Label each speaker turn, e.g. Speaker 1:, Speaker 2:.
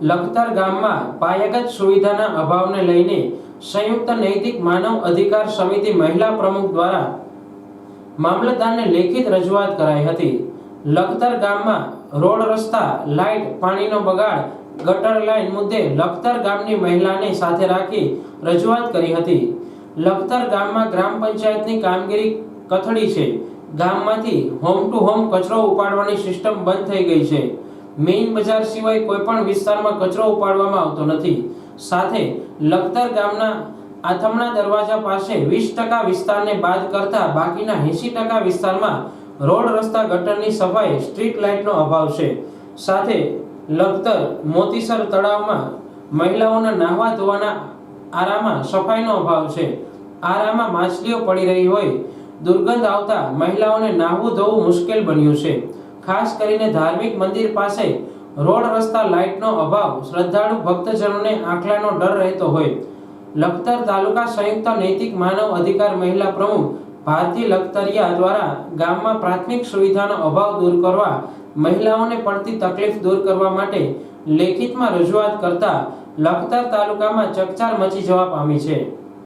Speaker 1: લખતર ગામમાં પાયાગત સુવિધાના અભાવને લઈને સંયુક્ત નૈતિક માનવ અધિકાર સમિતિ મહિલા પ્રમુખ દ્વારા મામલતદારને લેખિત રજૂઆત કરાઈ હતી। લખતર ગામમાં રોડ રસ્તા લાઇટ પાણીનો બગાડ ગટર લાઇન મુદ્દે લખતર ગામની મહિલાને સાથે રાખી રજૂઆત કરી હતી। લખતર ગામમાં ગ્રામ પંચાયતની કામગીરી કથળી છે। ગામમાંથી હોમ ટુ હોમ કચરો ઉપાડવાની સિસ્ટમ બંધ થઈ ગઈ છે। મેઇન બજાર સિવાય કોઈ પણ વિસ્તારમાં કચરો ઉપાડવામાં આવતો નથી। સાથે લખતર ગામના આથમણા દરવાજા પાસે 20% વિસ્તારને બાદ કરતા બાકીના 80% વિસ્તારમાં રોડ રસ્તા ગટરની સફાઈ સ્ટ્રીટ લાઇટનો અભાવ છે। સાથે લખતર મોતીસર તળાવમાં મહિલાઓના નાહવા ધોવાના આરામાં સફાઈનો અભાવ છે। આરામાં માછલીઓ પડી રહી હોય દુર્ગંધ આવતા મહિલાઓને નાહવું ધોવું મુશ્કેલ બન્યું છે। ખાસ કરીને ધાર્મિક મંદિર પાસે રોડ રસ્તા લાઇટનો અભાવ શ્રદ્ધાળુ ભક્તજનોને આંખલાનો ડર રહેતો હોય। લખતર તાલુકા સંયુક્ત નૈતિક માનવ અધિકાર મહિલા પ્રમુખ ભારતી લખતરિયા દ્વારા ગામમાં પ્રાથમિક સુવિધાનો અભાવ દૂર કરવા મહિલાઓને પડતી તકલીફ દૂર કરવા માટે લેખિતમાં રજૂઆત કરતા લખતર તાલુકામાં ચકચાર મચી જવા પામી છે।